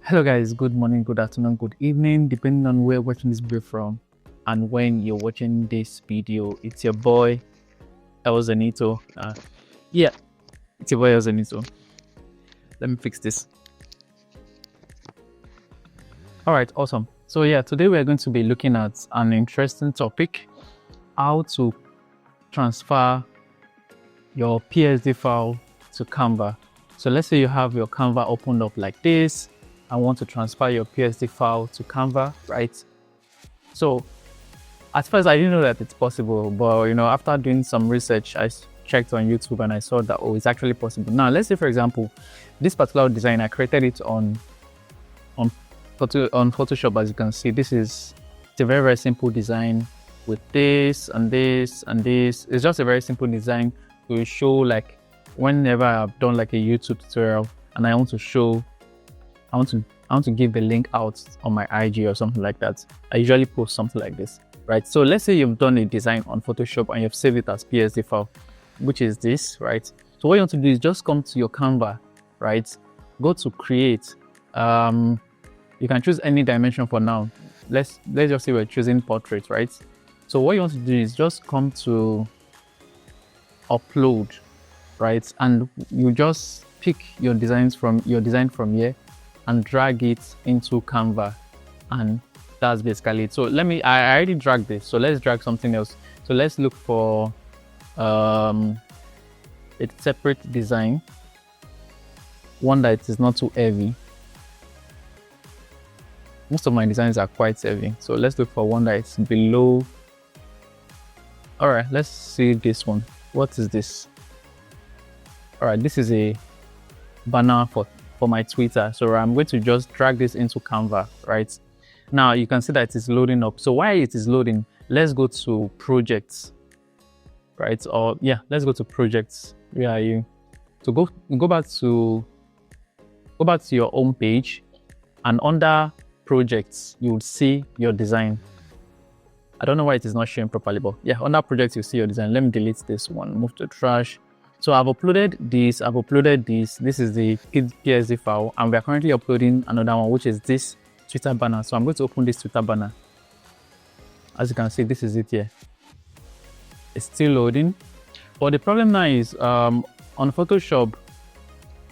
Hello guys, good morning, good afternoon, good evening, depending on where you're watching this video from and when you're watching this video. It's your boy El Zenito. Yeah, it's your boy El Zenito. Let me fix this. All right, awesome. So yeah, today we're going to be looking at an interesting topic: how to transfer your PSD file to Canva. So let's say you have your Canva opened up like this. I want to transfer your PSD file to Canva, right? So at first I didn't know that it's possible, but after doing some research, I checked on YouTube and I saw that it's actually possible. Now let's say, for example, this particular design, I created it on Photoshop. As you can see, it's a very, very simple design with this and this and this. It's just a very simple design to show, like, whenever I've done like a YouTube tutorial and I want to give the link out on my IG or something like that, I usually post something like this, right? So let's say you've done a design on Photoshop and you've saved it as PSD file, which is this, right? So what you want to do is just come to your Canva, right? Go to create. You can choose any dimension for now. Let's just say we're choosing portrait, right? So what you want to do is just come to upload, right? And you just pick your design from here and drag it into Canva, and that's basically it. So I already dragged this, so let's drag something else. So let's look for a separate design, one that is not too heavy. Most of my designs are quite heavy, so let's look for one that is below. All right, let's see this one. What is this? All right, this is a banner for my Twitter. So I'm going to just drag this into Canva, right? Now you can see that it is loading up. So while it is loading, let's go to projects, right? Or yeah, let's go to projects. Where are you? So go back to your home page, and under projects you will see your design. I don't know why it is not showing properly, but yeah, under projects you see your design. Let me delete this one, move to trash. So I've uploaded this, this is the PSD file, and we are currently uploading another one, which is this Twitter banner. So I'm going to open this Twitter banner. As you can see, this is it here. It's still loading. But the problem now is on Photoshop,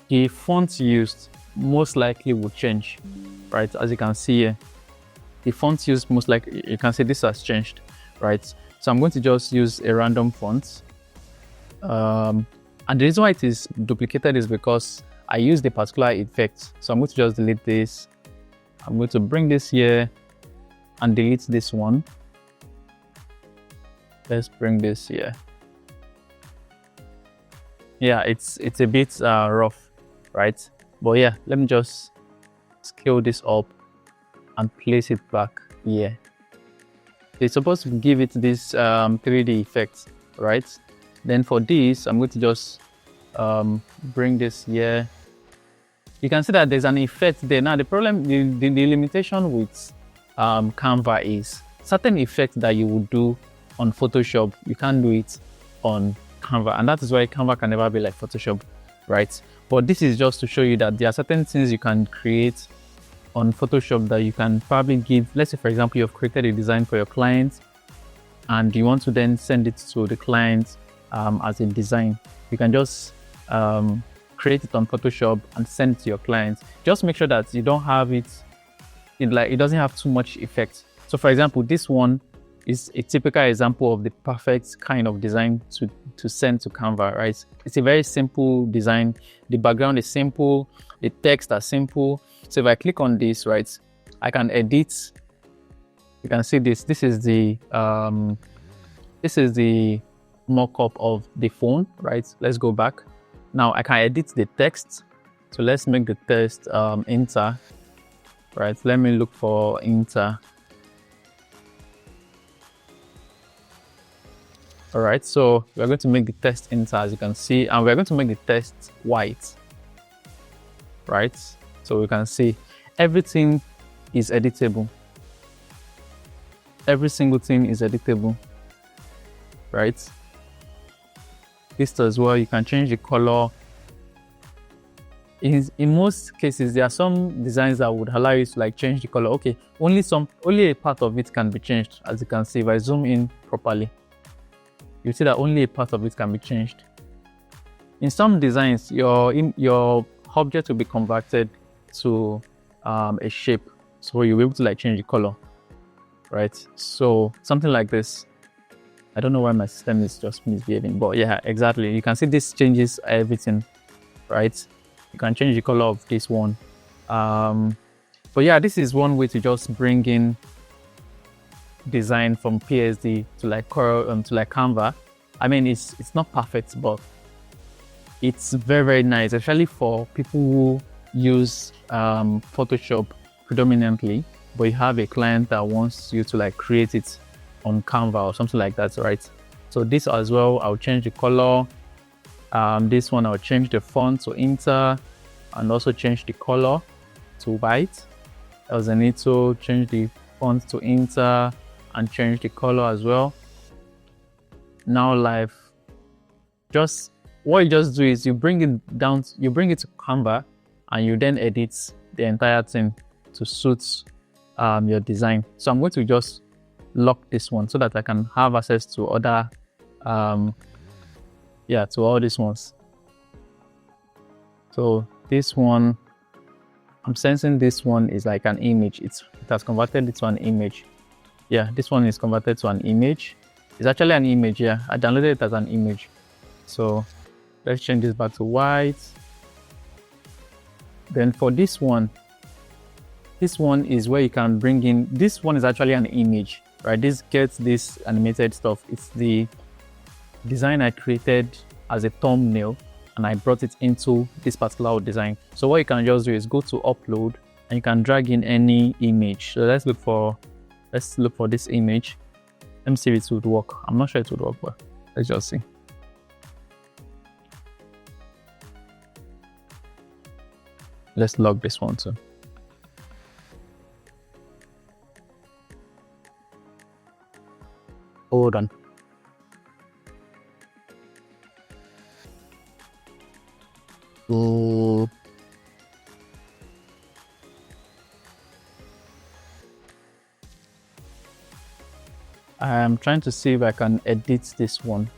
the font used most likely will change, right? As you can see here, the font used most likely, you can see this has changed, right? So I'm going to just use a random font. And the reason why it is duplicated is because I used a particular effect. So I'm going to just delete this. I'm going to bring this here and delete this one. Let's bring this here. Yeah, it's a bit rough, right? But yeah, let me just scale this up and place it back here. It's supposed to give it this 3D effect, right? Then for this, I'm going to just bring this here. You can see that there's an effect there. Now the problem, the limitation with Canva is certain effects that you would do on Photoshop, you can't do it on Canva, and that is why Canva can never be like Photoshop, right? But this is just to show you that there are certain things you can create on Photoshop that you can probably give. Let's say, for example, you've created a design for your client and you want to then send it to the client as a design. You can just create it on Photoshop and send it to your clients. Just make sure that you don't have it doesn't have too much effect. So for example, this one is a typical example of the perfect kind of design to send to Canva, right? It's a very simple design. The background is simple, the text are simple. So if I click on this, right, I can edit. You can see this is the mock-up of the phone, right? Let's go back. Now I can edit the text. So let's make the text enter, right? Let me look for enter. All right, so we're going to make the text enter, as you can see, and we're going to make the text white, right? So we can see everything is editable. Every single thing is editable, right? This as well, you can change the color. in most cases, there are some designs that would allow you to like change the color. Okay, only a part of it can be changed. As you can see, if I zoom in properly, you see that only a part of it can be changed. In some designs, your object will be converted to a shape, so you'll be able to like change the color, right? So something like this. I don't know why my system is just misbehaving, but yeah, exactly. You can see this changes everything, right? You can change the color of this one. But yeah, this is one way to just bring in design from PSD to like Canva. I mean, it's not perfect, but it's very, very nice, especially for people who use Photoshop predominantly, but you have a client that wants you to like create it on Canva or something like that, right? So this as well, I'll change the color. This one, I'll change the font to Inter and also change the color to white. Else I need to change the font to Inter and change the color as well. Now live, just what you just do is you bring it down, you bring it to Canva and you then edit the entire thing to suit your design. So I'm going to just lock this one so that I can have access to other to all these ones. So this one, I'm sensing this one is like an image. It has converted it to an image. Yeah, this one is converted to an image. It's actually an image. Yeah, I downloaded it as an image. So let's change this back to white. Then for this one is where you can bring in, this one is actually an image, right? This gets this animated stuff. It's the design I created as a thumbnail and I brought it into this particular design. So what you can just do is go to upload and you can drag in any image. So let's look for this image. Let me see if it would work. I'm not sure it would work, but let's just see. Let's log this one too. Hold on. I'm trying to see if I can edit this one,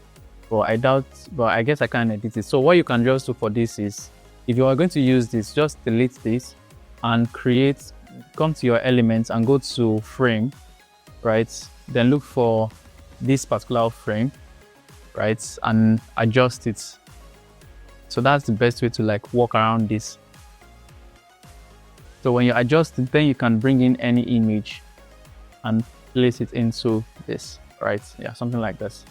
but I doubt, but I guess I can edit it. So what you can just do for this is, if you are going to use this, just delete this and come to your elements and go to frame, right? Then look for this particular frame, right? And adjust it. So that's the best way to like walk around this. So when you adjust it, then you can bring in any image and place it into this, right? Yeah, something like this.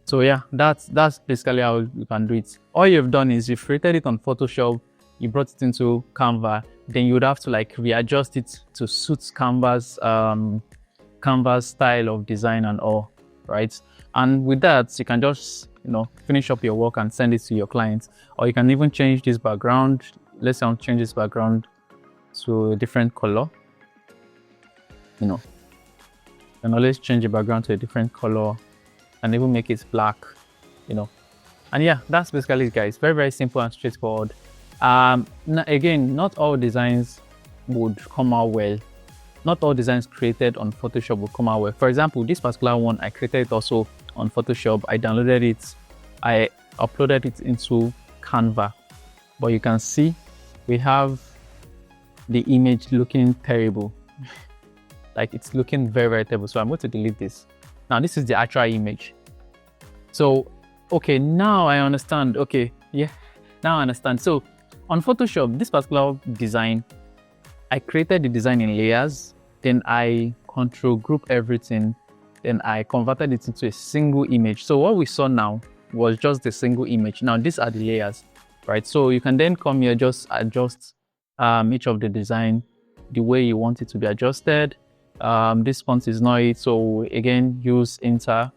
So yeah, that's basically how you can do it. All you've done is you've created it on Photoshop, you brought it into Canva, then you would have to like readjust it to suit Canva's style of design and all, right? And with that, you can just finish up your work and send it to your clients. Or you can even change this background. Let's say I'll change this background to a different color. You can always change the background to a different color and even make it black, And yeah, that's basically it, guys. Very, very simple and straightforward. Again, not all designs would come out well. Not all designs created on Photoshop will come out well. For example, this particular one, I created it also on Photoshop. I downloaded it. I uploaded it into Canva. But you can see we have the image looking terrible. Like it's looking very, very terrible. So I'm going to delete this. Now this is the actual image. So, okay, now I understand. Okay, yeah, now I understand. So on Photoshop, this particular design, I created the design in layers. Then I control group everything. Then I converted it into a single image. So what we saw now was just the single image. Now these are the layers, right? So you can then come here, just adjust each of the design the way you want it to be adjusted. This font is not it, so again use Inter,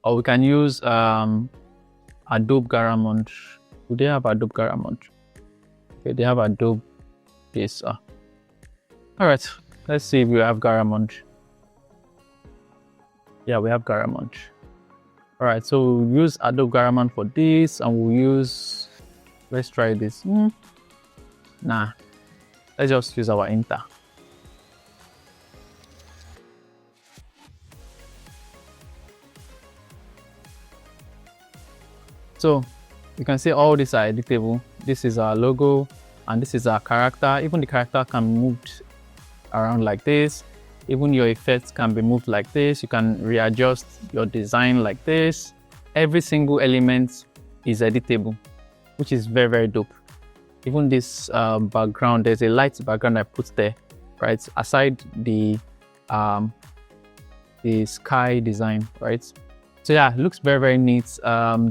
or we can use Adobe Garamond. Do they have Adobe Garamond? Okay, they have Adobe this. All right, let's see if we have Garamond. Yeah, we have Garamond. All right, so we'll use Adobe Garaman for this, and we'll use, let's try this. Nah, let's just use our Inter. So you can see all these are editable. This is our logo, and this is our character. Even the character can be moved around like this. Even your effects can be moved like this. You can readjust your design like this. Every single element is editable, which is very, very dope. Even this background, there's a light background I put there, right? Aside the sky design, right? So yeah, it looks very, very neat.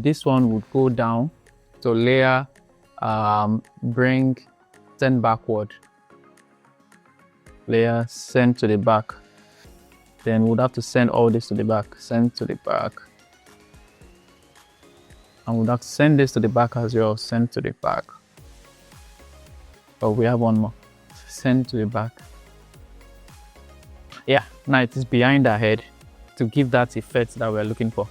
This one would go down. So layer, bring, send backward. Layer, send to the back. Then we'd have to send all this to the back, send to the back. And we'd have to send this to the back as well, send to the back. Oh, we have one more, send to the back. Yeah, now it is behind our head to give that effect that we're looking for.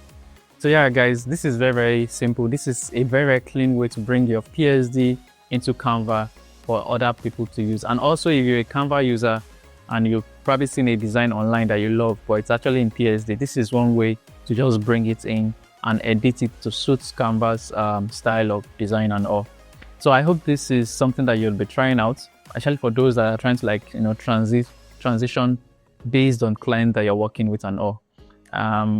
So yeah, guys, this is very, very simple. This is a very, very clean way to bring your PSD into Canva for other people to use. And also, if you're a Canva user and you've probably seen a design online that you love, but it's actually in PSD, this is one way to just bring it in and edit it to suit Canva's style of design and all. So I hope this is something that you'll be trying out, especially for those that are trying to transition based on client that you're working with and all.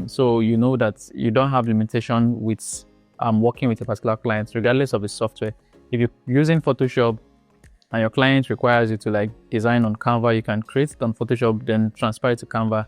So you know that you don't have limitation with working with a particular client, regardless of the software. If you're using Photoshop and your client requires you to design on Canva, you can create it on Photoshop, then transfer it to Canva